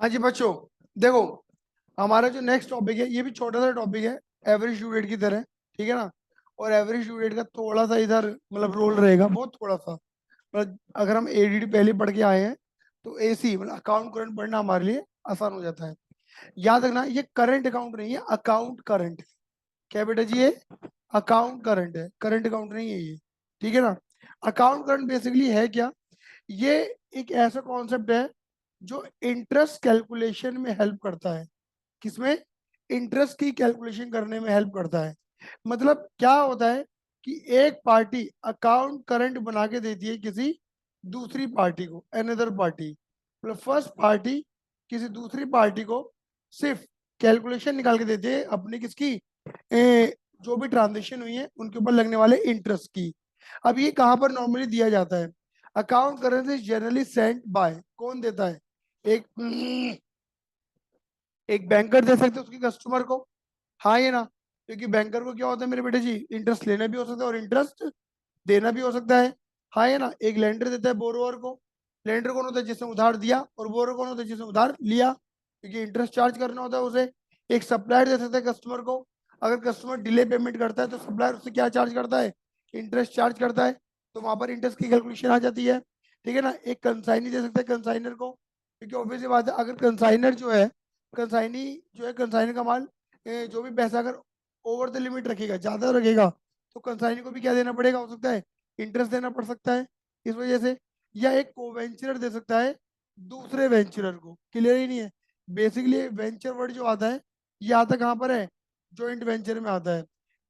हाँ जी बच्चों, देखो हमारा जो नेक्स्ट टॉपिक है ये भी छोटा सा टॉपिक है, एवरेज ड्यू डेट की तरह। ठीक है ना। और एवरेज ड्यू डेट का थोड़ा सा इधर मतलब रोल रहेगा, बहुत थोड़ा सा। मतलब अगर हम एडीडी पहले पढ़ के आए हैं तो एसी मतलब अकाउंट करंट पढ़ना हमारे लिए आसान हो जाता है। याद रखना, ये करंट अकाउंट नहीं है, अकाउंट करंट। क्या बेटा जी, ये अकाउंट करंट है, करंट अकाउंट नहीं है ये। ठीक है ना। अकाउंट करंट बेसिकली है क्या? ये एक ऐसा कॉन्सेप्ट है जो इंटरेस्ट कैलकुलेशन में हेल्प करता है। किसमें? इंटरेस्ट की कैलकुलेशन करने में हेल्प करता है। मतलब क्या होता है कि एक पार्टी अकाउंट करंट बना के देती है किसी दूसरी पार्टी को, अनदर पार्टी। मतलब फर्स्ट पार्टी किसी दूसरी पार्टी को सिर्फ कैलकुलेशन निकाल के देती है अपनी किसकी, जो भी ट्रांजेक्शन हुई है उनके ऊपर लगने वाले इंटरेस्ट की। अब ये कहाँ पर नॉर्मली दिया जाता है? Account current is generally sent by, कौन देता है? एक एक बैंकर दे सकते हैं उसके कस्टमर को। हाँ ये ना, क्योंकि बैंकर को क्या होता है मेरे बेटे जी, इंटरेस्ट लेना भी हो सकता है और इंटरेस्ट देना भी हो सकता है। हाँ ये ना, एक लेंडर देता है बोरोवर को। लेंडर कौन होता है? जिसने उधार दिया। और बोरोवर कौन होता है? जिसने उधार लिया, क्योंकि इंटरेस्ट चार्ज करना होता है उसे। एक सप्लायर दे सकता है कस्टमर को। अगर कस्टमर डिले पेमेंट करता है तो सप्लायर उससे क्या चार्ज करता है? इंटरेस्ट चार्ज करता है। तो वहां पर इंटरेस्ट की कैलकुलेशन आ जाती है। ठीक है ना। एक कंसाइनी दे सकता है कंसाइनर को, क्योंकि ऑब्वियसली बात है, अगर कंसाइनर जो है, कंसाइनी जो है, कंसाइनर का माल जो भी पैसा अगर ओवर द लिमिट रखेगा, ज्यादा रखेगा, तो कंसाइनी को भी क्या देना पड़ेगा, हो सकता है इंटरेस्ट देना पड़ सकता है इस वजह से। या एक कोवेंचरर दे सकता है दूसरे वेंचरर को। क्लियर ही नहीं है? बेसिकली वेंचर वर्ड जो आता है, ये आता कहाँ पर है? जॉइंट वेंचर में आता है।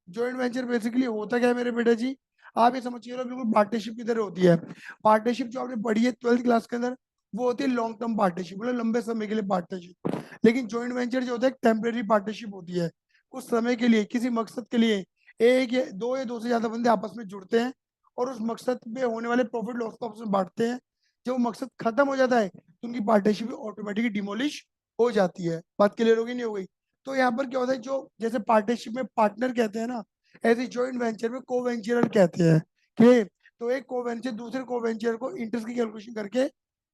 जॉइंट वेंचर बेसिकली होता क्या है मेरे बेटा जी? आप ये समझिए ना, बिल्कुल पार्टनरशिप की तरह होती है। पार्टनरशिप जो आपने पढ़ी है 12th क्लास के अंदर, वो होती है लॉन्ग टर्म पार्टनरशिप, मतलब लंबे समय के लिए पार्टनरशिप। लेकिन जॉइंट वेंचर जो होता है टेम्परेरी पार्टनरशिप होती है। कुछ समय के लिए किसी मकसद के लिए एक या दो से ज्यादा बंदे आपस में जुड़ते हैं और उस मकसद पे होने वाले प्रॉफिट लॉस को आपस में बांटते हैं। जब वो मकसद खत्म हो जाता है तो उनकी पार्टनरशिप ऑटोमेटिकली डिमोलिश हो जाती है। बात क्लियर होगी नहीं हो गई? तो यहाँ पर क्या होता है, जो जैसे पार्टनरशिप में पार्टनर कहते हैं ना, ऐसे जॉइंट वेंचर में को वेंचरर कहते हैं। कि तो एक को वेंचर दूसरे को वेंचर को इंटरेस्ट की कैलकुलेशन करके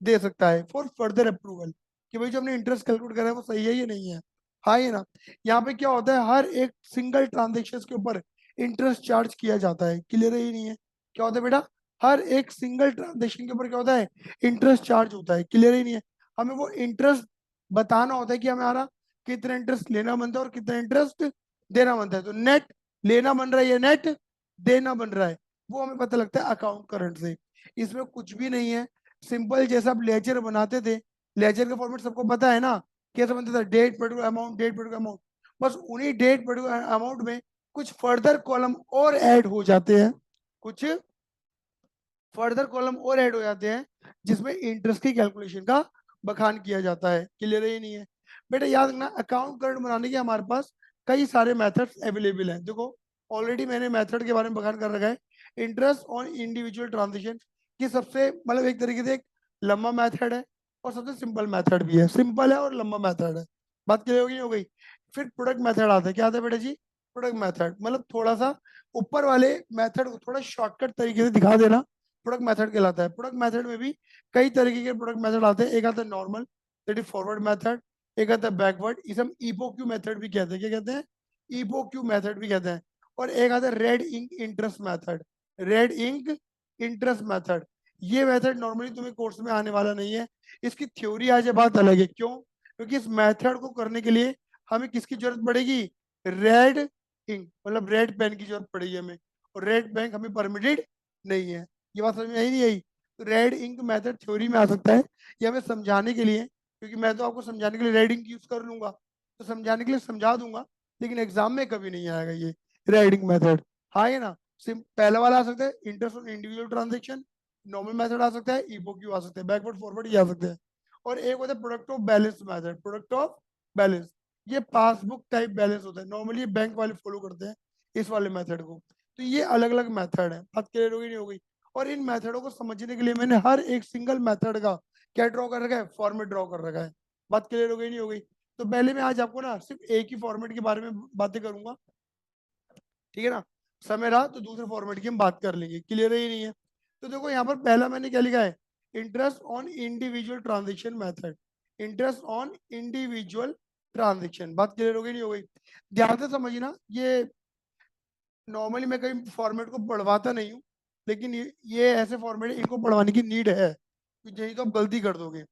दे सकता है फॉर फर्दर अप्रूवल, कि भाई जो हमने इंटरेस्ट कैलकुलेट करा है वो सही है या नहीं है। हाँ ये ना। यहाँ पे क्या होता है, हर एक सिंगल ट्रांजेक्शन के ऊपर इंटरेस्ट चार्ज किया जाता है। क्लियर ही नहीं है? क्या होता है बेटा? हर एक सिंगल ट्रांजेक्शन के ऊपर क्या होता है? इंटरेस्ट चार्ज होता है। क्लियर ही नहीं है? हमें वो इंटरेस्ट बताना होता है कि हमारा कितना इंटरेस्ट लेना बनता है और कितना इंटरेस्ट देना बनता है। तो नेट लेना बन रहा है या नेट देना बन रहा है, वो हमें पता लगता है अकाउंट करंट से। इसमें कुछ भी नहीं है। सिंपल, जैसा आप लेजर बनाते थे, लेजर का फॉर्मेट सबको पता है ना? कैसे बनता था? Date particular amount, date particular amount. बस उन्हीं डेट पर्टिकुलर अमाउंट में कुछ फर्दर कॉलम और ऐड हो जाते हैं, कुछ फर्दर कॉलम और ऐड हो जाते हैं जिसमें इंटरेस्ट की कैलकुलेशन का बखान किया जाता है। क्लियर ही नहीं है? बेटा याद रखना, अकाउंट करंट बनाने के हमारे पास कई सारे मेथड्स अवेलेबल हैं। देखो ऑलरेडी मैंने मेथड के बारे में बखान कर रखा है। इंटरेस्ट ऑन इंडिविजुअल ट्रांजेक्शन, ये सबसे मतलब एक तरीके से एक लंबा मेथड है और सबसे सिंपल मेथड भी है। सिंपल है और लंबा मेथड है। बात क्लियर होगी नहीं हो गई? फिर प्रोडक्ट मेथड आता है। क्या आता है बेटा जी? प्रोडक्ट मेथड मतलब थोड़ा सा ऊपर वाले मेथड को थोड़ा शॉर्टकट तरीके से दिखा देना, प्रोडक्ट मेथड कहलाता है। प्रोडक्ट मेथड में भी कई तरीके के प्रोडक्ट मेथड आते हैं। एक आता है normal, that is forward method. एक आता है बैकवर्ड, इसे हम ईपोक्यू मेथड भी कहते हैं। क्या कहते हैं? ईपोक्यू मेथड भी कहते हैं। और एक आता है red ink interest method. Red ink interest method, ये मेथड नॉर्मली तुम्हें कोर्स में आने वाला नहीं है। इसकी थ्योरी आज बात अलग है। क्यों? क्योंकि इस मेथड को करने के लिए हमें किसकी जरूरत पड़ेगी? रेड इंक मतलब रेड पेन की जरूरत पड़ेगी हमें। और रेड पेन हमें परमिटेड नहीं है। ये बात समझ में आई नहीं आई? तो रेड इंक मेथड थ्योरी में आ सकता है, ये हमें समझाने के लिए, क्योंकि मैं तो आपको समझाने के लिए रेड इंक यूज कर लूंगा, तो समझाने के लिए समझा दूंगा, लेकिन एग्जाम में कभी नहीं आएगा ये रेड इंक मेथड। हाँ ये ना, पहला वाला आ सकता है interest on individual transaction, normal method आ सकता है, ईबोक्यू आ सकता है, बैकवर्ड फॉरवर्ड ये आ सकते हैं। और एक होता है product of balance method. Product of balance, ये पासबुक टाइप बैलेंस होता है, नॉर्मली बैंक वाले फॉलो करते हैं इस वाले मेथड को। तो ये अलग अलग मेथड है। बात क्लियर होगी नहीं हो गई? और इन मेथडों को समझने के लिए मैंने हर एक सिंगल मेथड का क्या ड्रॉ कर रखा है? फॉर्मेट ड्रॉ कर रखा है। बात क्लियर हो गई नहीं हो गई? तो पहले मैं आज आपको ना सिर्फ एक ही फॉर्मेट के बारे में बातें करूंगा। ठीक है ना? समय रहा तो दूसरे फॉर्मेट की हम बात कर लेंगे। क्लियर है ही नहीं है? तो देखो यहाँ पर पहला मैंने क्या लिखा है? Interest on individual transaction method. Interest on individual transaction. बात क्लियर हो गई नहीं हो गई? ध्यान से समझना, ये नॉर्मली मैं कहीं फॉर्मेट को पढ़वाता नहीं हूँ, लेकिन ये ऐसे फॉर्मेट है, इनको पढ़वाने की नीड है, यही तो आप गलती कर दोगे।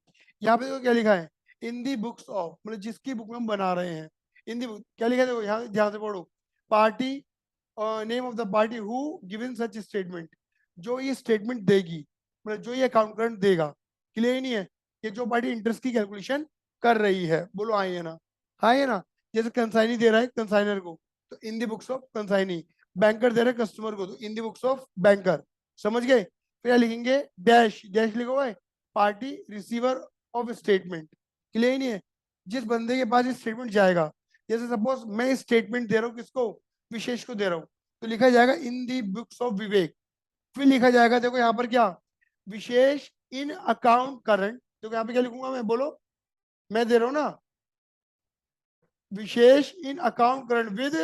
यहाँ पे देखो क्या लिखा है, इन दी बुक्स ऑफ, मतलब जिसकी बुक में हम बना रहे हैं, इन दी बुक क्या लिखा है देखो, यहाँ ध्यान से पढ़ो, party, name of the party who given such statement, जो ये स्टेटमेंट देगी, मतलब जो ये अकाउंट करंट देगा। क्लियर ही नहीं है? कि जो पार्टी इंटरेस्ट की कैलकुलेशन कर रही है, बोलो हाँ या ना? हाँ या ना? जैसे कंसाइनी दे रहा है कंसाइनर को, तो इन the books of consignee, banker दे रहे हैं कस्टमर को, तो इन दी बुक्स ऑफ बैंकर। समझ गए? फिर यहाँ लिखेंगे डैश, डैश लिखा हुआ है, party receiver of statement. Clear ही नहीं है? जिस बंदे के पास स्टेटमेंट जाएगा, जैसे सपोज मैं स्टेटमेंट दे रहा हूँ किसको, विशेष को दे रहा हूँ, तो लिखा जाएगा इन दी बुक्स ऑफ विवेक। फिर लिखा जाएगा देखो यहाँ पर क्या, विशेष इन अकाउंट करंट, देखो यहाँ पे क्या लिखूंगा मैं, बोलो, मैं दे रहा हूँ ना, विशेष इन अकाउंट करंट विद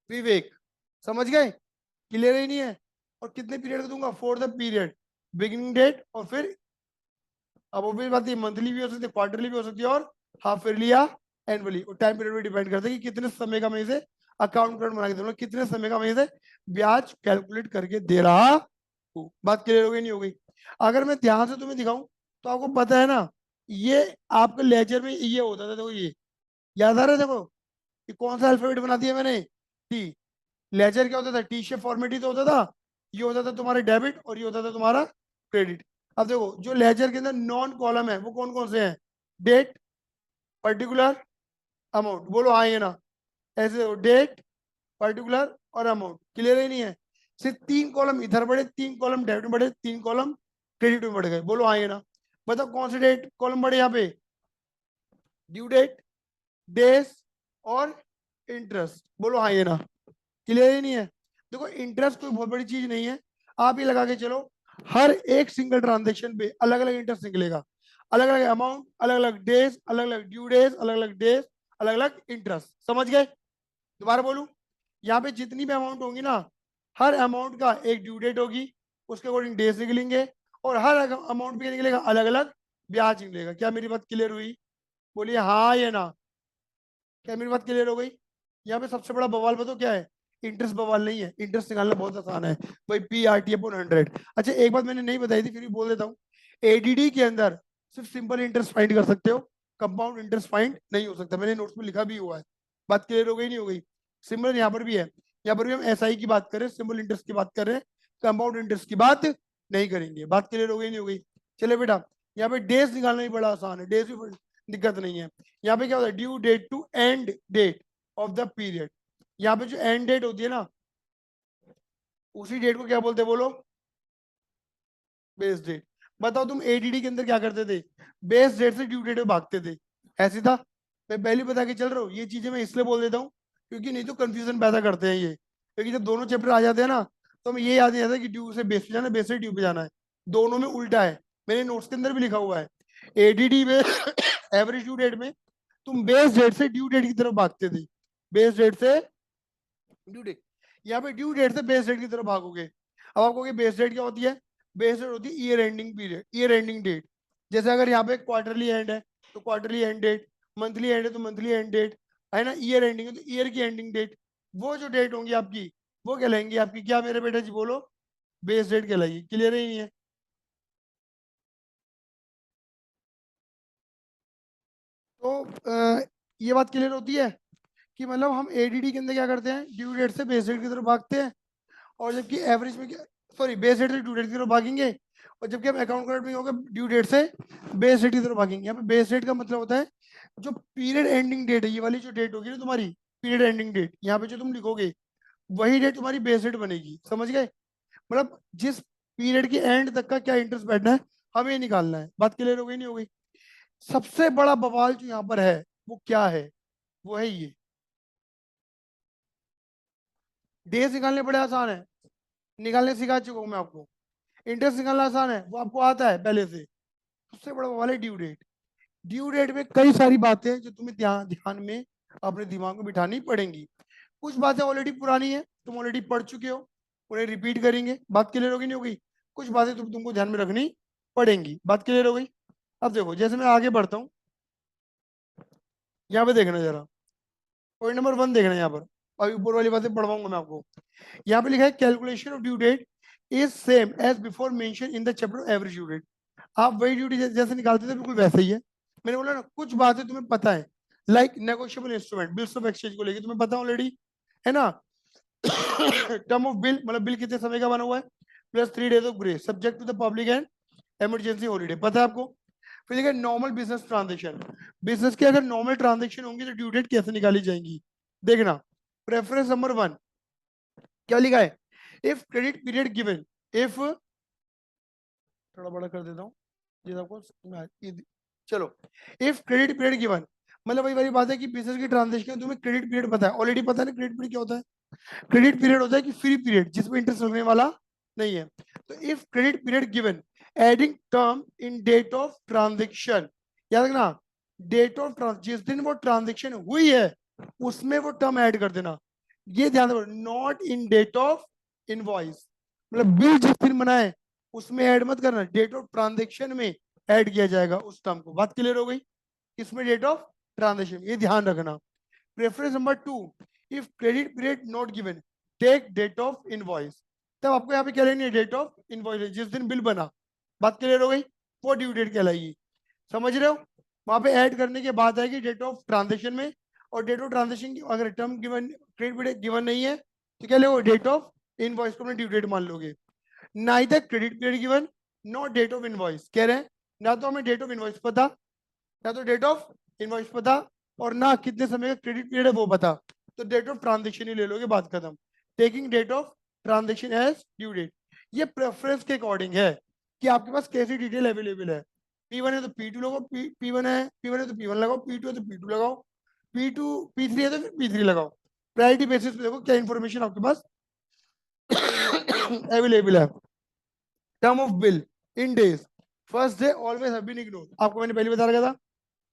विवेक। समझ गए? क्लियर ही नहीं है? और कितने पीरियड का दूंगा, for the period, beginning date, और फिर अब वो भी बात है, मंथली भी हो सकती है, क्वार्टरली भी हो सकती है, और हाफ ईयरली या एनुअली, और टाइम पीरियड भी डिपेंड करता है कि कितने समय का मैं इसे अकाउंट करंट बना के दे रहा हूँ, कितने समय का मैं इसे ब्याज कैलकुलेट करके दे रहा हूँ। बात क्लियर हो गई नहीं हो गई? अगर मैं ध्यान से तुम्हें दिखाऊं, तो आपको पता है ना, ये आपके लेजर में ये होता था, देखो ये याद आ रहा है, देखो ये कौन सा अल्फाबेट बना दिया मैंने, टी। लेजर क्या होता था, टी शेप फॉर्मेट ही तो होता था। ये होता था तुम्हारा डेबिट, और ये होता था तुम्हारा क्रेडिट। अब देखो जो लेजर के अंदर नॉन कॉलम है वो कौन कौन से हैं, डेट, पर्टिकुलर, अमाउंट, बोलो हाँ ये ना? ऐसे देखो, डेट, पर्टिकुलर और अमाउंट। क्लियर ही नहीं है? सिर्फ तीन कॉलम इधर बढ़े, तीन कॉलम डेबिट में बढ़े, तीन कॉलम क्रेडिट में बढ़ गए, बोलो हाँ ये ना? बताओ कौन से डेट कॉलम बढ़े यहाँ पे, ड्यू डेट, डेज और इंटरेस्ट, बोलो हाँ ये ना? क्लियर ही नहीं है? देखो इंटरेस्ट कोई बहुत बड़ी चीज नहीं है, आप ये लगा के चलो, हर एक सिंगल ट्रांजेक्शन पे अलग अलग इंटरेस्ट निकलेगा, अलग अलग अमाउंट, अलग अलग डेज, अलग अलग ड्यू डेज, अलग अलग डेज, अलग अलग इंटरेस्ट। समझ गए? दोबारा बोलूं, यहाँ पे जितनी भी अमाउंट होंगी ना, हर अमाउंट का एक ड्यू डेट होगी, उसके अकॉर्डिंग डेज निकलेंगे, और हर अमाउंट पे निकलेगा अलग अलग ब्याज निकलेगा। क्या मेरी बात क्लियर हुई? बोलिए हाँ या ना? क्या मेरी बात क्लियर हो गई? यहाँ पे सबसे बड़ा बवाल बताओ क्या है, इंटरेस्ट बवाल नहीं है, इंटरेस्ट निकालना बहुत आसान है भाई, PRT/100। अच्छा एक बात मैंने नहीं बताई थी, फिर भी बोल देता हूँ, ADD के अंदर सिर्फ सिंपल इंटरेस्ट फाइंड कर सकते हो, कंपाउंड इंटरेस्ट फाइंड नहीं हो सकता, मैंने नोट्स में लिखा भी हुआ है। बात क्लियर हो गई नहीं हो गई? सिमिलर यहाँ पर भी है, यहाँ पर भी हम SI की बात करें, सिंपल इंटरेस्ट की बात कर रहे हैं, कंपाउंड इंटरेस्ट की बात नहीं करेंगे। बात क्लियर हो गई नहीं हो गई? चले बेटा, यहाँ पे डेज निकालना भी बड़ा आसान है, डेज भी दिक्कत नहीं है। यहाँ पे क्या होता है, due date to end date of the period. यहाँ पे जो एंड डेट होती है ना, उसी डेट को क्या बोलते हैं, बोलो? Base date. बताओ तुम ADD के अंदर क्या करते थे, बेस डेट से ड्यू डेट पे भागते थे, ऐसे था? मैं पहले बता के चल रहा हूँ, ये चीजें मैं इसलिए बोल देता हूँ क्योंकि नहीं तो कंफ्यूजन पैदा करते हैं ये, क्योंकि जब दोनों चैप्टर आ जाते हैं ना, तो हमें ये याद नहीं आता कि ड्यू से बेस पे जाना है, बेस से ड्यू पे जाना है, दोनों में उल्टा है। मेरे नोट्स के अंदर भी लिखा हुआ है, ADD में एवरेज ड्यू डेट में तुम बेस डेट से ड्यू डेट की तरफ भागते थे, बेस डेट से ड्यू डेट, यहाँ पे ड्यू डेट से बेस डेट की तरफ भागोगे। अब आपको बेस डेट क्या होती है, बेस डेट होती है year ending period, year ending date. जैसे अगर यहाँ पे क्वार्टरली एंड है तो quarterly end date, monthly end है तो मंथली एंड डेट, है ना? ईयर एंडिंग है तो ईयर की एंडिंग डेट। वो जो डेट होंगी आपकी, वो कहलाएंगी आपकी क्या मेरे बेटा जी, बोलो? बेस डेट कहलाएगी। क्लियर ही नहीं है? तो ये बात क्लियर होती है कि मतलब हम ADD के अंदर क्या करते हैं, ड्यू डेट से बेस डेट की तरफ भागते हैं, और जबकि एवरेज में क्या, सॉरी, बेस डेट से ड्यू डेट की तरफ भागेंगे, और जबकि हम अकाउंट करंट में होगा ड्यू डेट से बेस डेट की तरफ भागेंगे। यहाँ पे बेस डेट का मतलब होता है जो पीरियड एंडिंग डेट है, ये वाली जो डेट होगी ना तुम्हारी, पीरियड एंडिंग डेट, यहाँ पे जो तुम लिखोगे वही डेट तुम्हारी बेस डेट बनेगी। समझ गए? मतलब जिस पीरियड के एंड तक का क्या इंटरेस्ट बैठना है, हमें निकालना है। बात क्लियर हो गई नहीं हो गई? सबसे बड़ा बवाल जो यहाँ पर है वो क्या है, वो है ये, डेज निकालने बड़े आसान है, निकालने सिखा चुका हूँ मैं आपको। इंटरेस्ट निकालना आसान है, वो आपको आता है पहले से। सबसे बड़ा बवाल है ड्यू डेट। ड्यू डेट में कई सारी बातें जो तुम्हें ध्यान ध्यान में अपने दिमाग में बिठानी पड़ेंगी। कुछ बातें ऑलरेडी पुरानी है, तुम ऑलरेडी पढ़ चुके हो, उन्हें रिपीट करेंगे, बात क्लियर होगी नहीं होगी? कुछ बातें तुमको ध्यान में रखनी पड़ेंगी। बात क्लियर हो गई? अब देखो जैसे मैं आगे बढ़ता हूँ, यहाँ पे देखना जरा, पॉइंट नंबर 1 देखना यहाँ पर, अभी ऊपर वाली बातें पढ़वाऊंगा मैं आपको। यहाँ पे लिखा है calculation of due date is same as before mention in the chapter average due date. आप वही ड्यूटी जैसे निकालते थे बिल्कुल वैसे ही है। मैंने बोला ना कुछ बातें तुम्हें पता है, like negotiable instrument, bills of exchange को लेकर तुम्हें पता ऑलरेडी है ना। टर्म ऑफ बिल मतलब बिल कितने समय का बना हुआ है, plus 3 days of grace subject to the public and emergency holiday, पता है आपको। फिर लिखा नॉर्मल बिजनेस ट्रांजेक्शन, बिजनेस के अगर नॉर्मल ट्रांजेक्शन होंगी तो ड्यू डेट कैसे निकाली जाएंगी, देखना। प्रेफरेंस नंबर 1 क्या लिखा है, if credit period given, if, थोड़ा बड़ा कर देता हूँ ये आपको चलो, इफ क्रेडिट पीरियड गिवन, मतलब वही वाली बात है कि बिजनेस की ट्रांजेक्शन तुम्हें क्रेडिट पीरियड पता है, ऑलरेडी पता है ना क्रेडिट पीरियड क्या होता है। क्रेडिट पीरियड होता है कि फ्री पीरियड जिसमें इंटरेस्ट लगने वाला नहीं है। तो if credit period given adding term in date of transaction, याद रखना, डेट ऑफ जिस दिन वो ट्रांजेक्शन हुई है उसमें वो टर्म ऐड कर देना, ये ध्यान रखो, not in date of invoice, मतलब बिल जिस दिन बना है उसमें ऐड मत करना, डेट ऑफ ट्रांजेक्शन में ऐड किया जाएगा उस टर्म को। बात क्लियर हो गई, इसमें डेट ऑफ ट्रांजेक्शन, ये ध्यान रखना। Preference number 2, if credit period not given take date of invoice, तब आपको यहाँ पे क्या लेनी है, डेट ऑफ इनवॉइस, जिस दिन बिल बना। बात क्लियर हो गई, वो ड्यू डेट कहलाएगी, समझ रहे हो। वहां पे ऐड करने के बाद आएगी डेट ऑफ ट्रांजेक्शन में, और डेट ऑफ ट्रांजेक्शन की अगर term given credit period given नहीं है तो क्या लोगे, डेट ऑफ इनवॉइस को अपने ड्यू डेट मान लोगे। Neither credit period given not date of invoice, कह रहे हैं ना तो हमें डेट ऑफ इनवॉइस पता, ना तो डेट ऑफ इनवॉइस पता, और ना कितने समय का क्रेडिट पीरियड है वो पता, तो डेट ऑफ ट्रांजेक्शन ही ले लोगे, बात खत्म। Taking date of transaction as due date, ये प्रेफरेंस के अकॉर्डिंग है कि आपके पास कैसी डिटेल अवेलेबल है। P1 है तो P2 लगाओ, P1 है, P1 है तो P1 लगाओ, P2 है तो P2 लगाओ, P2 P3 है तो फिर P3 लगाओ। प्रायोरिटी बेसिस पे देखो क्या इंफॉर्मेशन आपके पास अवेलेबल है। Term of bill in days, first day always have been ignore, आपको मैंने पहले बता रखा था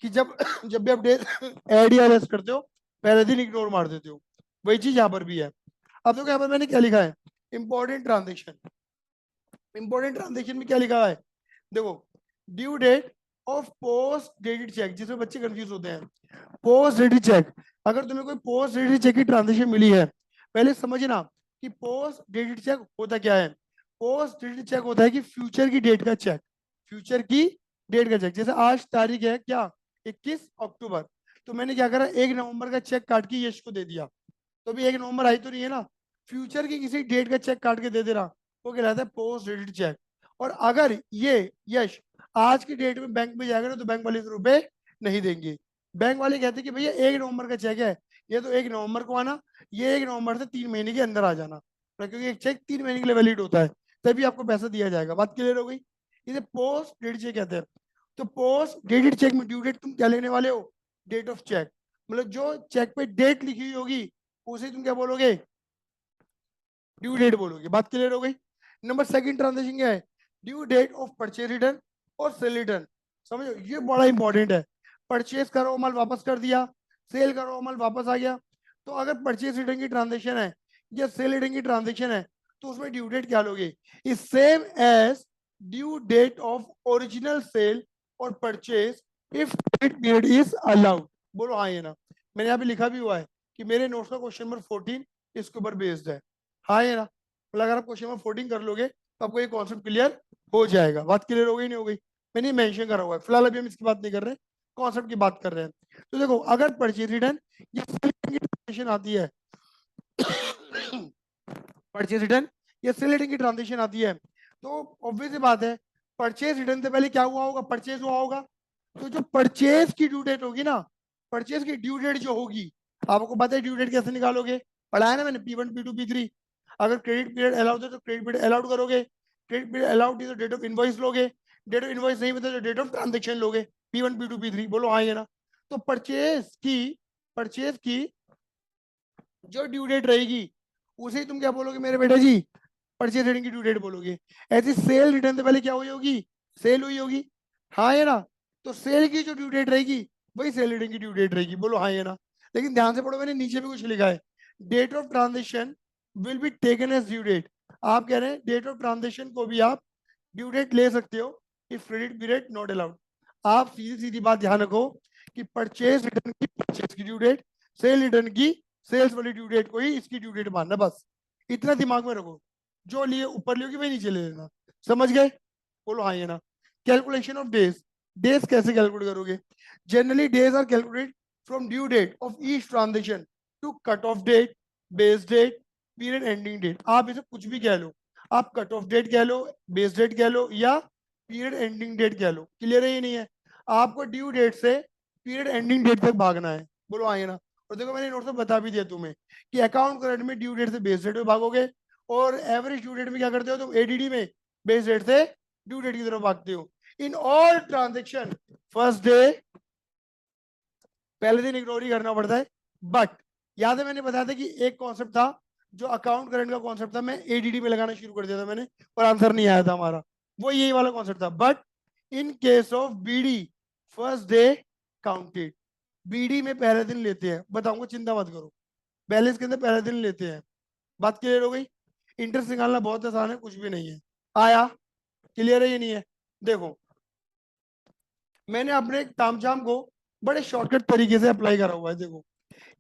कि जब जब भी आप डेज ऐड या लेस करते हो पहले दिन इग्नोर मार देते हो, वही चीज यहाँ पर भी है। अब देखो यहाँ पर मैंने क्या लिखा है, इंपॉर्टेंट ट्रांजेक्शन, इंपॉर्टेंट ट्रांजेक्शन में क्या लिखा है, देखो, due date of post dated cheque, जिसमें बच्चे कंफ्यूज होते हैं, पोस्ट डेटेड चेक, अगर तुम्हें कोई पोस्ट डेटेड चेक की ट्रांजेक्शन मिली है, पहले समझना कि पोस्ट डेटेड चेक होता क्या है। पोस्ट डेटेड चेक होता है कि फ्यूचर की डेट का चेक, फ्यूचर की डेट का चेक, जैसे आज तारीख है क्या, 21 अक्टूबर, तो मैंने क्या करा, 1 नवंबर का चेक काट के यश को दे दिया, तो अभी 1 नवंबर आई तो नहीं है ना, फ्यूचर की किसी डेट का चेक काट के दे रहा, वो कहलाता है पोस्ट डेटेड चेक। और अगर ये यश आज की डेट में बैंक में जाएगा ना तो बैंक वाले रुपए नहीं देंगे, बैंक वाले कहते हैं कि भैया 1 नवंबर का चेक है, ये तो 1 नवंबर को आना, ये 1 नवंबर से 3 महीने के अंदर आ जाना, तो क्योंकि एक चेक 3 महीने के लिए वैलिड होता है, तभी आपको पैसा दिया जाएगा। बात क्लियर हो गई, इसे पोस्ट डेटेड चेक कहते हैं। तो पोस्ट डेटेड चेक में ड्यू डेट तुम क्या लेने वाले हो, डेट ऑफ चेक, मतलब जो चेक पे डेट लिखी हुई होगी उसे तुम क्या बोलोगे, ड्यू डेट बोलोगे। बात क्लियर हो गई। नंबर सेकंड ट्रांजेक्शन क्या है, due date of purchase return और सेल रिटर्न, समझो ये बड़ा इंपॉर्टेंट है। परचेज करो माल वापस कर दिया, सेल करो माल वापस आ गया, तो अगर परचेज रिटर्न की ट्रांजेक्शन है या सेल रिटर्न की ट्रांजेक्शन है तो उसमें ड्यू डेट क्या लोगे, is same as due date of original sale और purchase if credit period is allowed. बोलो हाँ ये ना, मैंने यहाँ पे लिखा भी हुआ है कि मेरे नोट्स का क्वेश्चन नंबर 14 इसके ऊपर बेस्ड है, हाँ ये ना, मतलब अगर आप क्वेश्चन नंबर 14 कर लोगे तो आपको ये कॉन्सेप्ट क्लियर हो जाएगा। बात क्लियर हो गई नहीं हो गई, मैंने ये मेंशन करा हुआ है, फिलहाल अभी हम इसकी बात नहीं कर रहे, कॉन्सेप्ट की बात कर रहे हैं। तो देखो अगर परचेज रिटर्न या सेल रिटर्न की ट्रांजेक्शन आती है परचेज रिटर्न या सेल रिटर्न की ट्रांजेक्शन आती है तो ऑब्वियस बात है, परचेज रिटर्न से पहले क्या हुआ होगा, परचेज हुआ होगा, तो जो परचेज की ड्यू डेट होगी ना, परचेज की ड्यू डेट जो होगी, आपको पता है ड्यू डेट कैसे निकालोगे, पढ़ाया ना मैंने, P1 P2 P3, अगर क्रेडिट पीरियड अलाउड है तो क्रेडिट पीरियड अलाउड करोगे, क्रेडिट पीरियड अलाउड है तो डेट ऑफ इनवॉइस लोगे, डेट ऑफ इनवॉइस नहीं बता तो डेट ऑफ ट्रांजेक्शन लोगे, P1 P2 P3, बोलो हाँ ये ना। तो परचेज की जो ड्यू डेट रहेगी उसे तुम क्या बोलोगे मेरे बेटा जी, परचेज रिटर्न की ड्यू डेट बोलोगे। ऐसी सेल रिटर्न से पहले क्या हुई होगी, सेल हुई होगी, हाँ है ना, तो सेल की जो ड्यू डेट रहेगी वही सेल रिटर्न की ड्यू डेट रहेगी, बोलो हाँ है ना। लेकिन ध्यान से पढ़ो, मैंने नीचे भी कुछ लिखा है, date of transaction will be taken as due date, आप कह रहे हैं डेट ऑफ ट्रांजेक्शन को भी आप ड्यू डेट ले सकते हो if credit period not allowed. आप सीधी सीधी बात ध्यान रखो कि परचेज रिटर्न की परचेज की ड्यू डेट, सेल रिटर्न की सेल्स वाली ड्यू डेट को ही इसकी ड्यू डेट मानना, बस इतना दिमाग में रखो। जो लिए ऊपर लियोगी वही नीचे ले लेना। समझ गए? बोलो हाँ ये ना। कैलकुलेशन ऑफ डेज, डेज कैसे कैलकुलेट करोगे? Generally days are calculate from due date of each transaction to cut off date, base date, period ending date. आप इसे कुछ भी कह लो, आप कट ऑफ डेट कह लो, बेस डेट कह लो, या पीरियड एंडिंग डेट कह लो। क्लियर है? ये नहीं है, आपको ड्यू डेट से पीरियड एंडिंग डेट तक भागना है। बोलो आइए ना। और देखो मैंने नोट से बता भी दिया तुम्हें कि अकाउंट करंट में ड्यू डेट से बेस डेट में भागोगे, और एवरेज ड्यू डेट में क्या करते हो तुम? एडीडी में बेस डेट से ड्यू डेट की तरफ भागते हो। In all transaction first day, पहले दिन इग्नोर ही करना पड़ता है। बट याद है मैंने बताया था कि एक कॉन्सेप्ट था जो अकाउंट करंट का कॉन्सेप्ट था, मैं एडीडी में लगाना शुरू कर दिया था मैंने, और आंसर नहीं आया था हमारा। वो यही वाला कॉन्सेप्ट था। But in case of BD, first day counted. BD में पहले दिन लेते हैं, बताऊंगा, चिंता मत करो। बैलेंस के अंदर पहले दिन लेते हैं। बात क्लियर हो गई? इंटरेस्ट निकालना बहुत आसान है, कुछ भी नहीं है। आया? क्लियर है? ये नहीं है? देखो मैंने अपने तामझाम को बड़े शॉर्टकट तरीके से अप्लाई करा हुआ है। देखो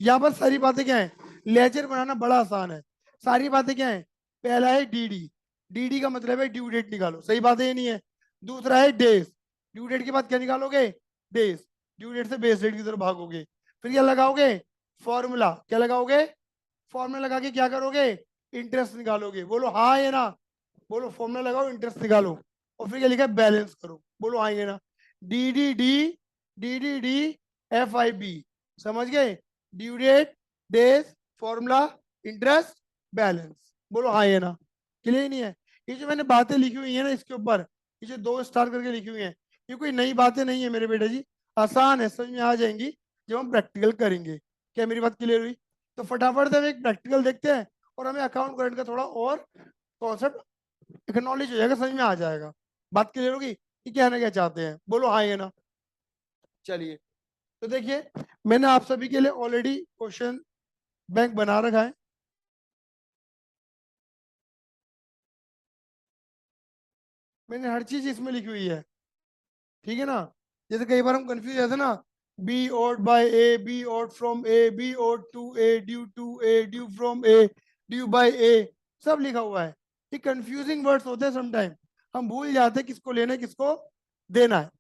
यहाँ पर सारी बातें क्या है, लेजर बनाना बड़ा आसान है। सारी बातें क्या है? पहला है डीडी, डीडी का मतलब है ड्यू डेट निकालो, सही बात है? ये नहीं है? दूसरा है डेज, ड्यू डेट के बाद क्या निकालोगे? डेज, ड्यू डेट से बेस डेट की तरफ भागोगे। फिर क्या लगाओगे? फॉर्मूला। क्या लगाओगे? फॉर्मूला लगा के क्या करोगे? इंटरेस्ट निकालोगे। बोलो हाँ ये ना। बोलो फॉर्मूला लगाओ, इंटरेस्ट निकालो। और फिर क्या लिखा है? बैलेंस करो। बोलो हाँ ये ना। D D D, D D D, F I B. समझ गए? Due date, days, formula, interest, balance. बोलो हाँ ये ना। क्लियर नहीं है? ये जो मैंने बातें लिखी हुई है ना इसके ऊपर, ये जो 2 स्टार करके लिखी हुई है, ये कोई नई बातें नहीं है मेरे बेटे जी। आसान है, समझ में आ जाएंगी जब हम प्रैक्टिकल करेंगे। क्या मेरी बात क्लियर हुई? तो फटाफट से हम एक प्रैक्टिकल देखते हैं, और हमें अकाउंट करंट का थोड़ा और कॉन्सेप्ट एक नॉलेज हो जाएगा, समझ में आ जाएगा। बात क्लियर होगी कि क्या ना क्या चाहते हैं? बोलो हाँ ये ना। चलिए, तो देखिए मैंने आप सभी के लिए ऑलरेडी क्वेश्चन बैंक बना रखा है। मैंने हर चीज इसमें लिखी हुई है, ठीक है ना? जैसे कई बार हम कंफ्यूज जाते हैं ना, B owed by A, B owed from A, B owed to A, due from A, due by A, सब लिखा हुआ है। ये कंफ्यूजिंग वर्ड्स होते हैं समटाइम, हम भूल जाते हैं किसको लेना है किसको देना है।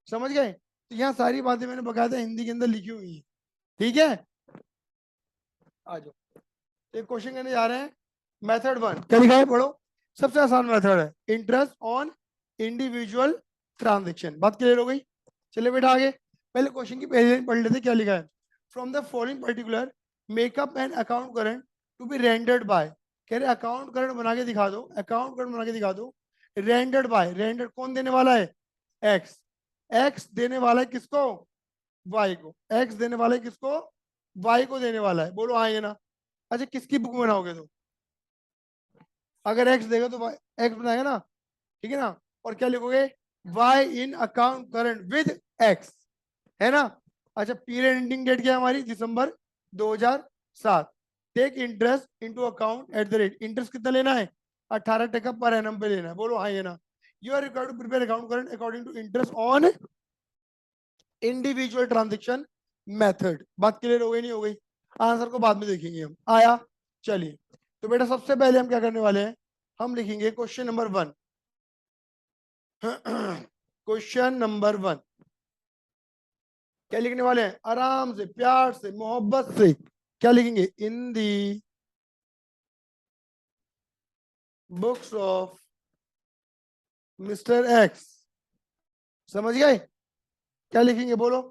समझ गए? तो यहाँ सारी बातें मैंने बकायदा हिंदी के अंदर लिखी हुई है। ठीक है, आ जाओ। एक क्वेश्चन करने जा रहे हैं। मेथड 1 क्या लिखा है? पढ़ो। सबसे आसान मेथड है, इंटरेस्ट ऑन इंडिविजुअल ट्रांजेक्शन। बात क्लियर हो गई? चलिए बेटा आगे। पहले क्वेश्चन की पहली लाइन पढ़ लेते हैं, क्या लिखा है? From the following particular makeup and account current to be rendered by. कह रहे अकाउंट करंट बना के दिखा दो, अकाउंट करंट बना के दिखा दो। रेंडर्ड बाय, रेंडर कौन देने वाला है? एक्स। एक्स देने वाला है किसको? वाई को। एक्स देने वाला है किसको? वाई को देने वाला है। बोलो हाँ ये ना। अच्छा किसकी बुक बनाओगे तो? अगर एक्स देगा तो एक्स बनाएगा ना, ठीक है ना? और क्या लिखोगे? Y in account current with X, है ना? अच्छा पीरियड एंडिंग डेट क्या है हमारी? दिसंबर 2007। Take interest into account at the rate, interest कितना लेना है? 18% पर एनम पे लेना है। बोलो हाँ ये ना। You are required to prepare account current according to interest on individual transaction method. बात क्लियर हो गई नहीं हो गई? आंसर को बाद में देखेंगे हम। आया? चलिए, तो बेटा सबसे पहले हम क्या करने वाले हैं, हम लिखेंगे क्वेश्चन नंबर 1। क्वेश्चन नंबर 1 क्या लिखने वाले हैं? आराम से, प्यार से, मोहब्बत से क्या लिखेंगे? In the books of mister X. समझ गए? क्या लिखेंगे बोलो?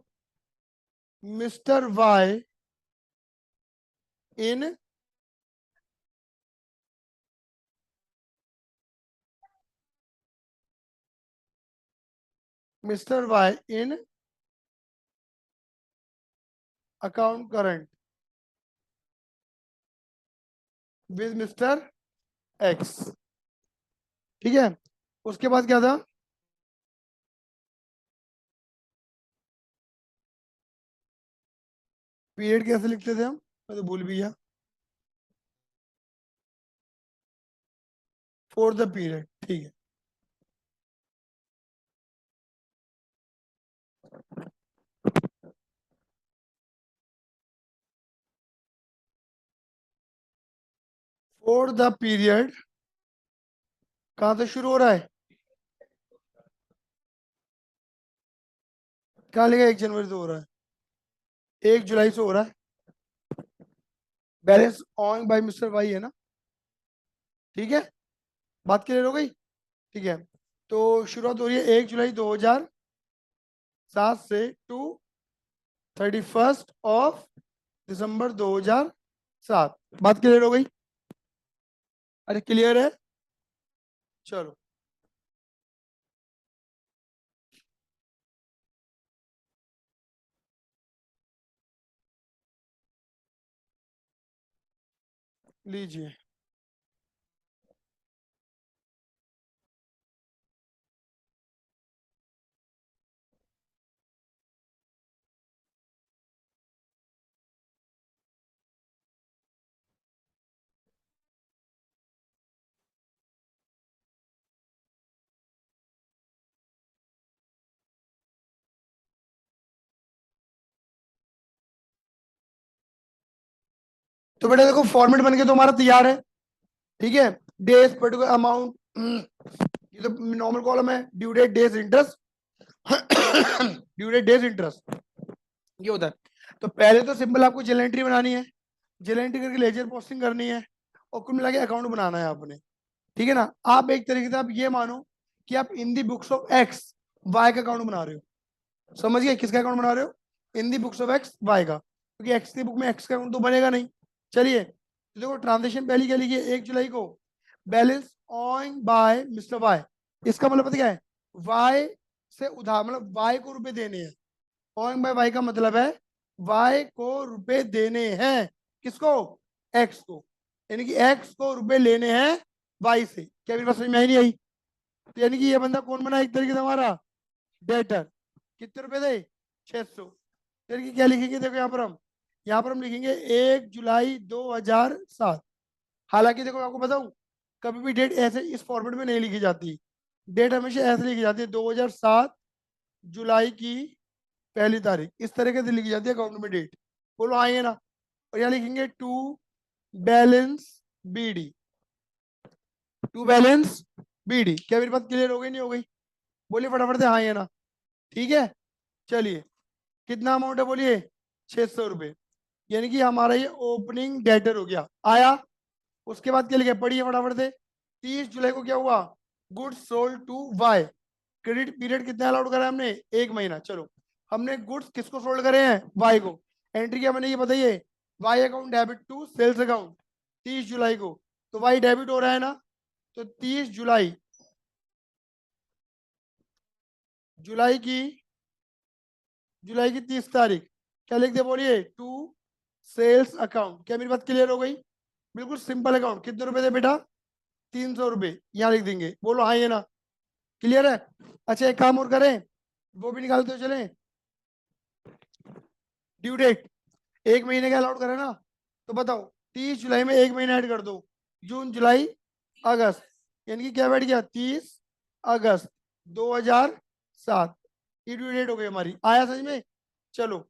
Mister Y in mister Y in account current with mister X. ठीक है, उसके बाद क्या था? पीरियड कैसे लिखते थे हम? मैं तो भूल भी गया। फॉर द पीरियड, ठीक है। फॉर द पीरियड कहां से शुरू हो रहा है, कहाँ लिखा 1 जनवरी से हो रहा है, 1 जुलाई से हो रहा है। Balance on by mister Y है ना, ठीक है, बात क्लियर हो गई। ठीक है, तो शुरुआत हो रही है 1 जुलाई 2007 से टू 31 दिसंबर 2007। बात क्लियर हो गई, अरे क्लियर है, चलो। लीजिए, तो बेटा देखो फॉर्मेट बन के तो हमारा तैयार है, ठीक है। डेज पर्टिकुलर अमाउंट, ये तो नॉर्मल कॉलम है, due date days interest, due date days interest, ये होता है। तो पहले तो सिंपल आपको जेल एंट्री बनानी है, जेल एंट्री करके लेजर पोस्टिंग करनी है, और कुल मिला के अकाउंट बनाना है आपने, ठीक है ना। आप एक तरीके से आप ये मानो कि आप इन the books of x Y का अकाउंट बना रहे हो, समझ गए, किसका अकाउंट बना रहे हो, इन the books of x Y का, क्योंकि एक्स की बुक में एक्स का अकाउंट तो बनेगा नहीं। चलिए, तो देखो ट्रांजेक्शन पहली क्या लिखी है, 1 जुलाई को balance on by mister Y, इसका मतलब पता क्या है, वाई से उधार, मतलब वाई को रुपए देने हैं। ऑन बाय वाई का मतलब है वाई को रुपए देने हैं, किसको, एक्स को, यानी कि एक्स को रुपए लेने हैं वाई से। क्या मेरी बात समझ में आई नहीं आई, तो यानी कि ये बंदा कौन बना एक तरीके से हमारा डेटर, कितने रुपए दे, 600। फिर की क्या लिखेंगे, देखो यहाँ पर हम लिखेंगे 1 जुलाई 2007। हालांकि देखो आपको बताऊं, कभी भी डेट ऐसे इस फॉर्मेट में नहीं लिखी जाती, डेट हमेशा ऐसे लिखी जाती है, 2007 जुलाई की पहली तारीख, इस तरीके से लिखी जाती है अकाउंट में डेट। बोलो हाँ ये ना, और यहाँ लिखेंगे to balance BD, to balance BD. क्या मेरी बात क्लियर हो गई नहीं हो गई, बोलिए फटाफट से हाँ ये ना, ठीक है। चलिए, कितना अमाउंट है बोलिए, 600 रुपये, यानी कि हमारा ये ओपनिंग डेटर हो गया आया। उसके बाद क्या लिखा है, पढ़िए फटाफट से, 30 जुलाई को क्या हुआ, goods sold to Y, credit period कितना अलाउड करा है हमने, 1 महीना। चलो, हमने गुड्स किसको सोल्ड करे हैं, वाई को, एंट्री क्या बनेगी बताइए, Y account debit to sales account 30 जुलाई को, तो वाई डेबिट हो रहा है ना, तो 30 जुलाई, जुलाई की जुलाई की 30 तारीख, क्या लिख दे बोलिए, टू सेल्स अकाउंट। क्या मेरी बात क्लियर हो गई, बिल्कुल सिंपल अकाउंट, कितने रुपए थे बेटा, 300 रुपये, यहाँ लिख देंगे, बोलो हाँ ये ना, क्लियर है। अच्छा एक काम और करें, वो भी निकालते हो चले, ड्यू डेट 1 महीने का अलाउड करें ना, तो बताओ 30 जुलाई में 1 महीना ऐड कर दो, जून जुलाई अगस्त, यानी कि क्या बैठ गया, 30 अगस्त 2007, ये ड्यू डेट हो गई हमारी, आया समझ में। चलो,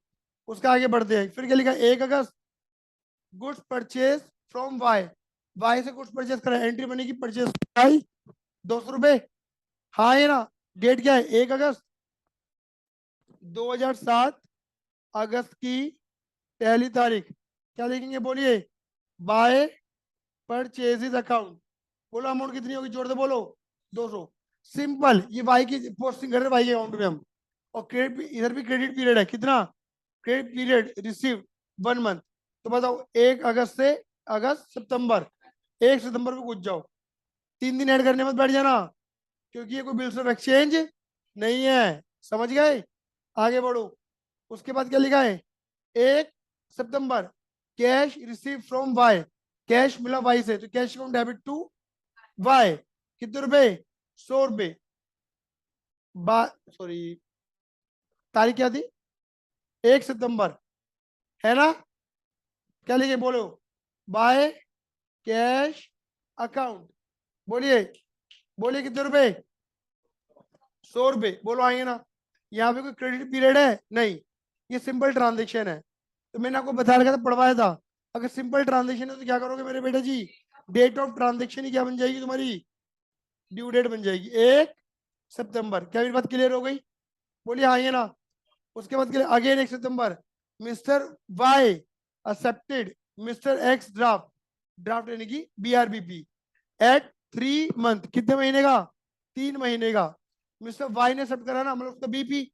उसका आगे बढ़ते हैं, फिर क्या लिखा, 1 अगस्त goods purchase from Y, Y से गुड्स परचेज करा, एंट्री बनेगी परचेज वाई 200 रुपये, हाँ ये ना, डेट क्या है, 1 अगस्त 2007, अगस्त की पहली तारीख, क्या लिखेंगे बोलिए, बाय परचेजेज अकाउंट, बोलो अमाउंट कितनी होगी, जोड़ दो बोलो, 200। सिंपल, ये वाई की पोस्टिंग कर रहे हैं वाई के अकाउंट में हम, और क्रेडिट इधर भी क्रेडिट पीरियड है, कितना क्रेडिट पीरियड रिसीव 1 मंथ, तो बताओ 1 अगस्त से अगस्त सितंबर, 1 सितंबर को कुछ जाओ, 3 दिन ऐड करने मत बैठ जाना, क्योंकि ये कोई बिल्स ऑफ एक्सचेंज नहीं है, समझ गए, आगे बढ़ो। उसके बाद क्या लिखा है, 1 सितंबर cash receive from Y, cash मिला वाई से, तो cash account debit to Y, कितने रुपए, 100 रुपये, बा सॉरी, तारीख क्या थी, 1 सितंबर, है ना, क्या लिखे बोलो, बाय कैश अकाउंट, बोलिए, बोलिए कितने रुपए, 100 रुपये, बोलो आइए ना, यहाँ पे कोई क्रेडिट पीरियड है नहीं, ये सिंपल ट्रांजेक्शन है। तो मैंने आपको बता रखा था, पढ़वाया था। अगर सिंपल ट्रांजेक्शन है तो क्या करोगे मेरे बेटा जी, डेट ऑफ ट्रांजेक्शन ही क्या बन जाएगी तुम्हारी, ड्यू डेट बन जाएगी 1 सितंबर। क्या मेरी बात क्लियर हो गई? बोलिए हाँ ये ना। उसके बाद अगेन 1 सितंबर, mister Y accepted mister X draft, draft यानी कि BRBP एट 3 मंथ, कितने महीने का, 3 महीने का। मिस्टर वाई ने एक्सेप्ट करा ना, मतलब उसका BP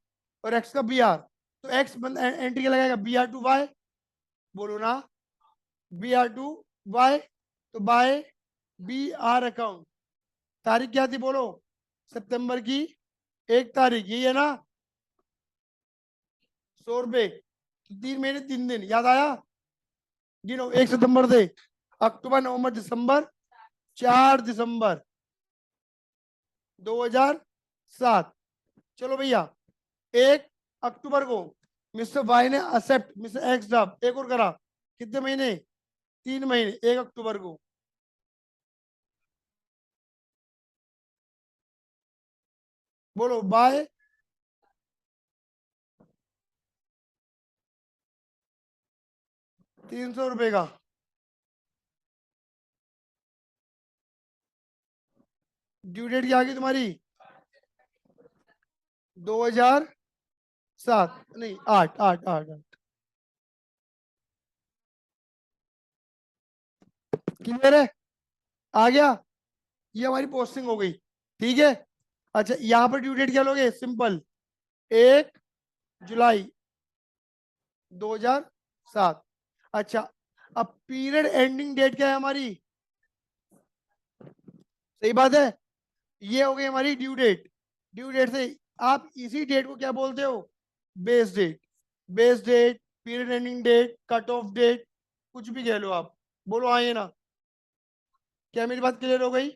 और एक्स का BR। तो एक्स एंट्री क्या लगाएगा, BR to Y, बोलो ना, BR to Y। तो बाय BR अकाउंट, तारीख क्या थी बोलो, सितंबर की 1 तारीख, यही है ना, 100 रुपए। तो 3 महीने 3 दिन, याद आया? गिनो, 1 सितंबर से अक्टूबर नवंबर दिसंबर, 4 दिसंबर 2007। चलो भैया, 1 अक्टूबर को मिस्टर वाई ने एक्सेप्ट मिस्टर एक्स ड्राफ्ट, एक और करा, कितने महीने, 3 महीने, 1 अक्टूबर को। बोलो बाय 300 रुपए का। ड्यू डेट क्या आ गई तुम्हारी, 2007, नहीं 8, 8, 8, 8। क्लियर है? आ गया? ये हमारी पोस्टिंग हो गई, ठीक है। अच्छा, यहाँ पर ड्यू डेट क्या लोगे, सिंपल, 1 जुलाई 2007। अच्छा, अब पीरियड एंडिंग डेट क्या है हमारी, सही बात है, ये हो गई हमारी ड्यू डेट। ड्यू डेट से आप इसी डेट को क्या बोलते हो, base date. Base date, period ending date, cut off date, कुछ भी कह लो आप। बोलो हाँ ये ना। क्या मेरी बात क्लियर हो गई?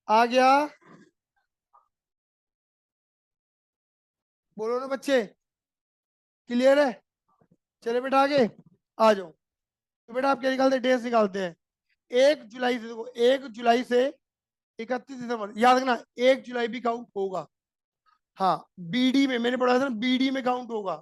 आ गया? बोलो ना बच्चे, क्लियर है? चले बेटा आगे आ जाओ। तो बेटा आप क्या निकालते हैं, डेज निकालते हैं। 1 जुलाई से, देखो 1 जुलाई से 31 दिसंबर, याद रखना 1 जुलाई भी काउंट होगा। हाँ, BD में मैंने पढ़ा था ना, BD में काउंट होगा,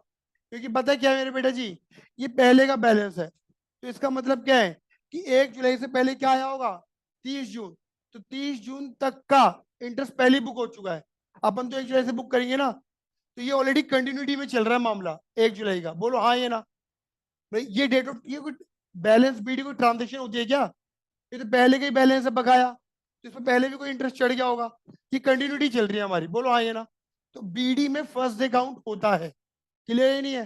क्योंकि पता है क्या है मेरे बेटा जी, ये पहले का बैलेंस है। तो इसका मतलब क्या है कि 1 जुलाई से पहले क्या आया होगा, 30 जून। तो 30 जून तक का इंटरेस्ट पहले बुक हो चुका है। अपन तो 1 जुलाई से बुक करेंगे ना, तो ये ऑलरेडी कंटिन्यूटी में चल रहा है मामला 1 जुलाई का। बोलो हाँ ये ना। भाई ये डेट ऑफ, ये कोई बैलेंस BD कोई ट्रांजेक्शन होती है क्या? ये तो पहले का ही बैलेंस है बकाया, तो इसमें पहले भी कोई इंटरेस्ट चढ़ गया होगा। ये कंटिन्यूटी चल रही है हमारी, बोलो हाँ ये ना। तो BD में फर्स्ट डे काउंट होता है। क्लियर ही नहीं है?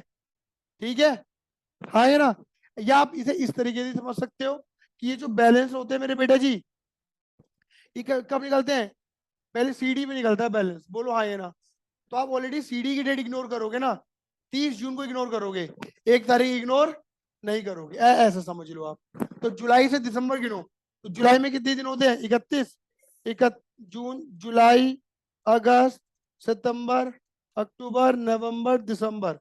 ठीक है, हाँ ये ना। या आप इसे इस तरीके से समझ सकते हो कि ये जो बैलेंस होते हैं मेरे बेटा जी, ये कब निकलते हैं, पहले CD में निकलता है बैलेंस। बोलो हाँ ये ना। तो आप ऑलरेडी CD की डेट इग्नोर करोगे ना, 30 जून को इग्नोर करोगे, 1 तारीख इग्नोर नहीं करोगे, ऐसा समझ लो आप। तो जुलाई से दिसंबर गिनो, तो जुलाई में कितने दिन होते हैं, 31। जून, जुलाई, अगस्त, सितंबर, अक्टूबर, नवंबर, दिसंबर,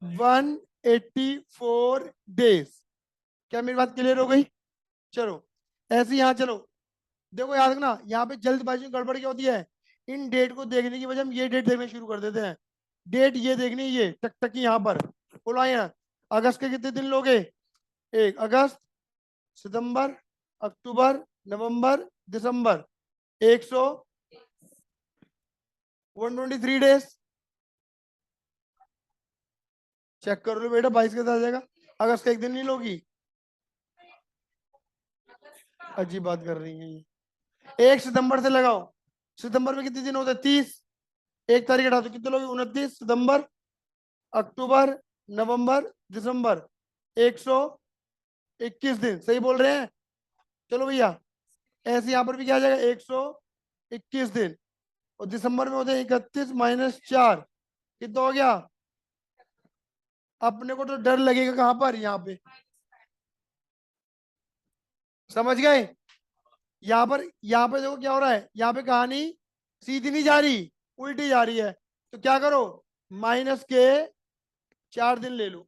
184 डेज। क्या मेरी बात क्लियर हो गई? चलो, ऐसे यहाँ चलो, देखो याद रखना, यहाँ पे जल्दबाजी में गड़बड़ क्या होती है, इन डेट को देखने की वजह हम ये डेट देखना शुरू कर देते हैं। डेट ये देखनी है, ये टकटकी यहाँ पर। बोलो आइए ना, अगस्त के कितने दिन लोगे, 1 अगस्त, सितंबर, अक्टूबर, नवंबर, दिसंबर, 123 डेज। चेक कर लो बेटा, 22 के साथ आ जाएगा। अगस्त का एक दिन नहीं लोगी, अजीब बात कर रही है ये। 1 सितंबर से लगाओ, सितंबर में कितने दिन होते हैं, 30। 1 तारीख हटा दो, कितने लोग, 29 सितंबर, अक्टूबर, नवंबर, दिसंबर, 121 दिन, सही बोल रहे हैं? चलो भैया, ऐसे यहाँ पर भी क्या आ जाएगा, 121 दिन। और दिसंबर में होते हैं 31 - 4, कितना हो गया? अपने को तो डर लगेगा कहां पर, यहाँ पे, समझ गए? यहाँ पर देखो क्या हो रहा है, यहाँ पे कहानी सीधी नहीं जा रही, उल्टी जा रही है। तो क्या करो, -के 4 दिन ले लो।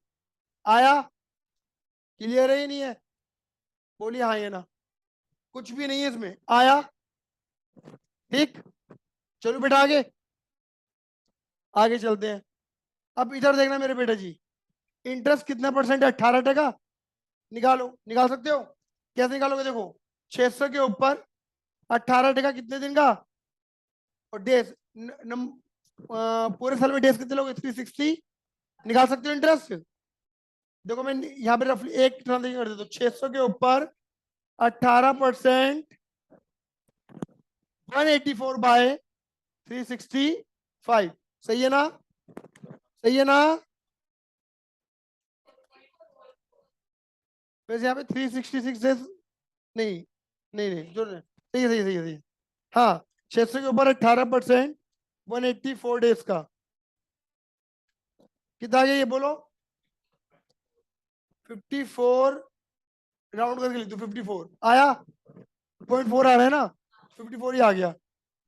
आया? क्लियर है ही नहीं है? बोलिए हाँ ये ना। कुछ भी नहीं है इसमें, आया? ठीक। चलो बेटा आगे आगे चलते हैं। अब इधर देखना मेरे बेटा जी, इंटरेस्ट कितना परसेंट है? 18%। निकालो, निकाल सकते हो? कैसे निकालोगे? देखो, 600 के ऊपर 18% कितने दिन का? और डेज, पूरे साल में डेज कितने लोगे? 360। निकाल सकते हो इंटरेस्ट? देखो मैं यहाँ पे रफली एक ट्रांजेक्शन कर देता हूँ। 600 के ऊपर 18%, 184 बाय 365। सही है ना? सही है ना? वैसे यहाँ पे 366 डेज नहीं, नहीं नहीं जो नहीं, सही है, सही है, सही है, सही है। हाँ, 600 के ऊपर 18%, 184 डेज का कितना आ गया ये बोलो? 54, राउंड करके लिख दो, 54 आया? 0.4 आ रहा है ना? 54 ही आ गया।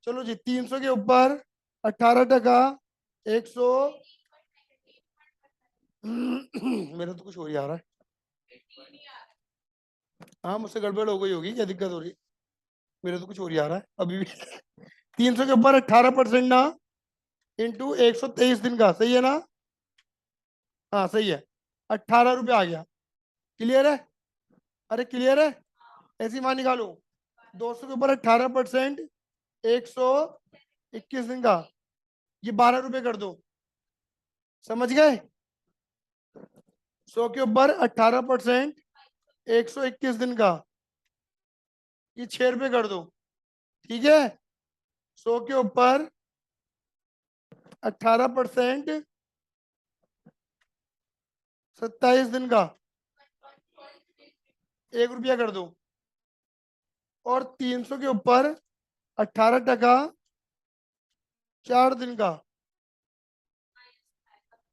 चलो जी, 300 के ऊपर 18%, 100। मेरा तो कुछ हो ही आ रहा है। हाँ, मुझसे गड़बड़ हो गई होगी, क्या दिक्कत हो रही है? मेरा तो कुछ हो ही आ रहा है अभी भी। 300 के ऊपर 18% ना, इंटू 123 दिन का, सही है ना? हाँ सही है, 18 रुपये आ गया। क्लियर है? अरे क्लियर है? ऐसी मान निकालो, 200 के ऊपर 18%, 121 दिन का, ये 12 रुपये कर दो। समझ गए? 100 के ऊपर 18%, 121 दिन का, ये 6 रुपये कर दो। ठीक है? 100 के ऊपर 18%, 27 दिन का, 1 रुपया कर दो। और 300 के ऊपर 18%, 4 दिन का,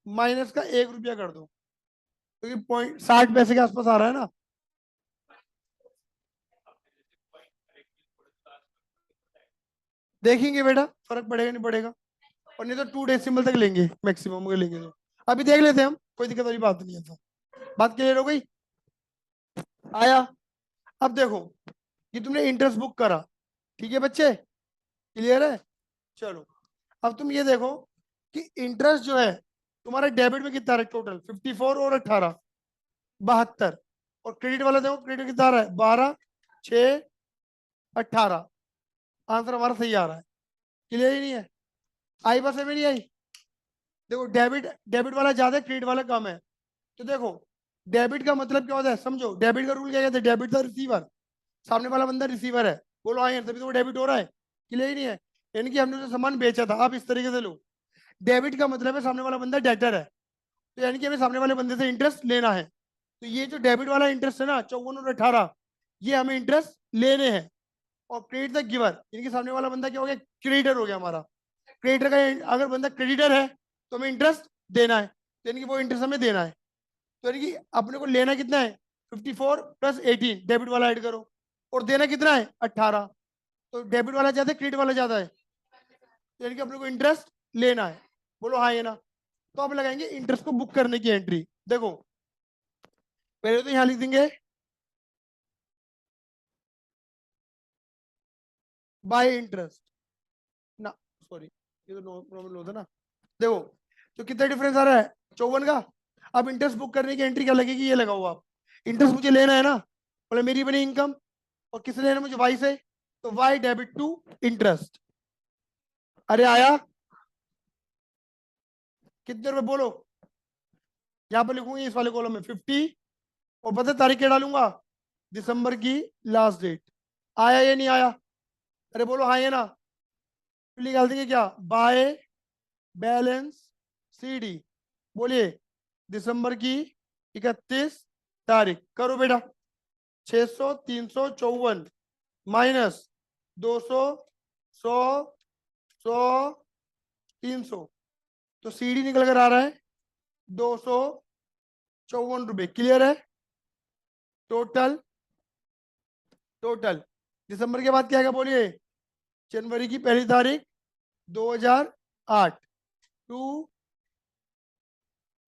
माइनस का 1 रुपया कर दो, क्योंकि 60 पैसे के आसपास आ रहा है ना। देखेंगे बेटा, फर्क पड़ेगा नहीं पड़ेगा, और नहीं तो 2 डेसिमल तक लेंगे, मैक्सिमम के लेंगे तो। अभी देख लेते हैं हम, कोई दिक्कत वाली बात नहीं है। तो बात क्लियर हो गई? आया? अब देखो, कि तुमने इंटरेस्ट बुक करा, ठीक है बच्चे? क्लियर है? चलो, अब तुम ये देखो कि इंटरेस्ट जो है तुम्हारे डेबिट में कितना है टोटल? 54 और 18, 72। और क्रेडिट वाला देखो, क्रेडिट कितना आ रहा है? 12, 6, 18। आंसर हमारा सही आ रहा है। क्लियर ही नहीं है? आई बस में नहीं आई? देखो, डेबिट डेबिट वाला ज्यादा है, क्रेडिट वाला कम है। तो देखो, डेबिट का मतलब क्या होता है समझो? डेबिट का रूल क्या कहते हैं? डेबिट द रिसीवर, सामने वाला बंदा रिसीवर है। बोलो हाँ, तभी तो वो डेबिट हो रहा है। क्लियर ही नहीं है? यानी कि हमने जो सामान बेचा था, आप इस तरीके से लो, डेबिट का मतलब है सामने वाला बंदा डेटर है, तो यानी कि हमें सामने वाले बंदे से इंटरेस्ट लेना है। तो ये जो डेबिट वाला इंटरेस्ट है ना, 54 और 18, ये हमें इंटरेस्ट लेने हैं। और क्रेडिट द गिवर, यानी कि सामने वाला बंदा क्या हो गया? क्रेडिटर हो गया हमारा। क्रेडिटर का अगर बंदा क्रेडिटर है तो हमें इंटरेस्ट देना है, तो यानी कि वो इंटरेस्ट हमें देना है। तो यानी कि अपने को लेना कितना है? 54 प्लस 18, डेबिट वाला ऐड करो, और देना कितना है? 18। तो डेबिट वाला ज्यादा है, क्रेडिट वाला ज्यादा है, तो यानी कि अपने को इंटरेस्ट लेना है। बोलो हाँ, ये ना? तो अब लगाएंगे इंटरेस्ट को बुक करने की एंट्री। देखो, पहले तो यहां लिख देंगे बाय इंटरेस्ट ना, सॉरी, ये तो नॉर्मल होता ना। देखो, तो कितना डिफरेंस आ रहा है? 54 का। अब इंटरेस्ट बुक करने की एंट्री क्या लगेगी? ये लगाओ आप। इंटरेस्ट मुझे लेना है ना, बोले मेरी बनी इनकम, और किसे लेना है मुझे? वाई से। तो वाई डेबिट टू इंटरेस्ट। अरे आया? कितने रुपए बोलो? यहाँ पर लिखूंगी इस वाले कॉलम में 50, और पता है तारीख क्या डालूंगा? दिसंबर की लास्ट डेट। आया या नहीं आया? अरे बोलो हाँ, ये ना? फिर निकाल देंगे क्या? By balance CD. बोलिए, दिसंबर की 31 तारीख। करो बेटा, 600, 354 माइनस 200, 100, 100, 300, तो सीडी निकल कर आ रहा है 254 रुपये। क्लियर है? टोटल, टोटल दिसंबर के बाद क्या है बोलिए? जनवरी की 1 तारीख 2008 टू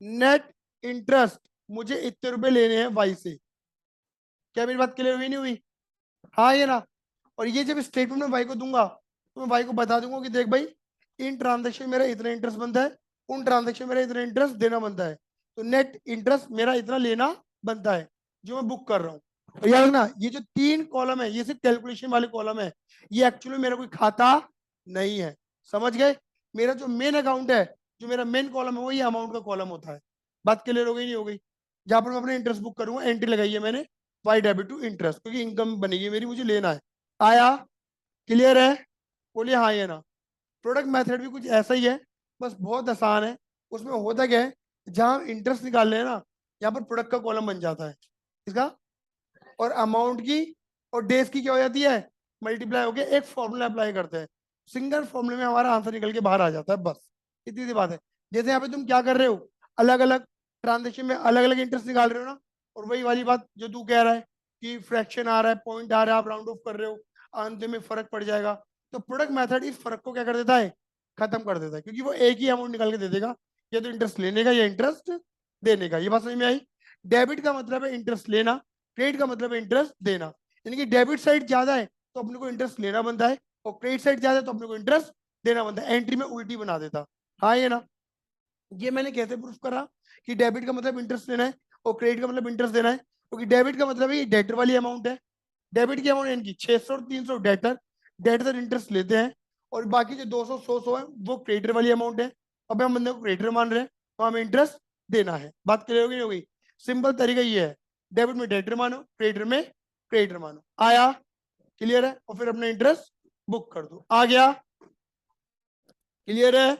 नेट इंटरेस्ट, मुझे इतने रुपए लेने हैं वाई से। क्या मेरी बात क्लियर हुई नहीं हुई? हाँ, ये ना? और ये जब स्टेटमेंट में भाई को दूंगा, तो मैं भाई को बता दूंगा कि देख भाई, इन ट्रांजेक्शन मेरा इतना इंटरेस्ट बनता है, उन ट्रांजेक्शन मेरा इतना इंटरेस्ट देना बनता है, तो नेट इंटरेस्ट मेरा इतना लेना बनता है जो मैं बुक कर रहा हूँ। तो याद रखना ये जो 3 कॉलम है ये सिर्फ कैलकुलेशन वाले कॉलम है, ये एक्चुअली मेरा कोई खाता नहीं है। समझ गए? मेरा जो मेन अकाउंट है, जो मेरा मेन कॉलम है वो ये अमाउंट का कॉलम होता है। बात क्लियर हो गई नहीं हो गई? जहां पर मैं अपने इंटरेस्ट बुक करूंगा एंट्री लगाई है मैंने, वाई डेबिट टू इंटरेस्ट, क्योंकि इनकम बनेगी मेरी, मुझे लेना है। आया? क्लियर है? बोलिए हाँ या ना। प्रोडक्ट मेथड भी कुछ ऐसा ही है, बस बहुत आसान है। उसमें होता क्या है, जहां इंटरेस्ट निकाल रहे हैं ना, यहाँ पर प्रोडक्ट का कॉलम बन जाता है इसका, और अमाउंट की और डेज की क्या हो जाती है, मल्टीप्लाई होके एक फॉर्मूला अप्लाई करते हैं, सिंगल फॉर्मूले में हमारा आंसर निकल के बाहर आ जाता है, बस इतनी सी बात है। जैसे यहाँ पे तुम क्या कर रहे हो, अलग अलग ट्रांजेक्शन में अलग अलग इंटरेस्ट निकाल रहे हो ना, और वही वाली बात जो तू कह रहा है कि फ्रैक्शन आ रहा है, पॉइंट आ रहा है, आप राउंड ऑफ कर रहे हो, अंत में फर्क पड़ जाएगा, तो प्रोडक्ट मेथड इस फर्क को क्या कर देता है, खत्म कर देता है, क्योंकि वो एक ही अमाउंट निकाल के दे देगा, या तो इंटरेस्ट लेने का या इंटरेस्ट देने का। ये बात समझ में आई? डेबिट का मतलब है इंटरेस्ट लेना, क्रेडिट का मतलब है इंटरेस्ट देना। यानी कि डेबिट साइड ज्यादा है तो अपने को इंटरेस्ट लेना बनता है, और क्रेडिट साइड ज्यादा है तो अपने को इंटरेस्ट देना बनता है। एंट्री में उल्टी बना देता। हाँ ये ना? ये मैंने कैसे प्रूफ करा कि डेबिट का मतलब इंटरेस्ट लेना है और क्रेडिट का मतलब इंटरेस्ट देना है? क्योंकि डेबिट का मतलब है ये डेटर वाली अमाउंट है, डेबिट की अमाउंट इनकी 600 और 300 डेटर, डेटर इंटरेस्ट लेते हैं, और बाकी जो 200 100 है वो क्रेडिटर वाली अमाउंट है। अब हम बंदे को क्रेडिटर मान रहे हैं तो हमें इंटरेस्ट देना है। बात क्लियर होगी नहीं हो गई? सिंपल तरीका ये है, डेबिट में डेटर मानो, क्रेडिटर में क्रेडिटर मानो। आया? क्लियर है? और फिर अपना इंटरेस्ट बुक कर दो। आ गया? क्लियर है?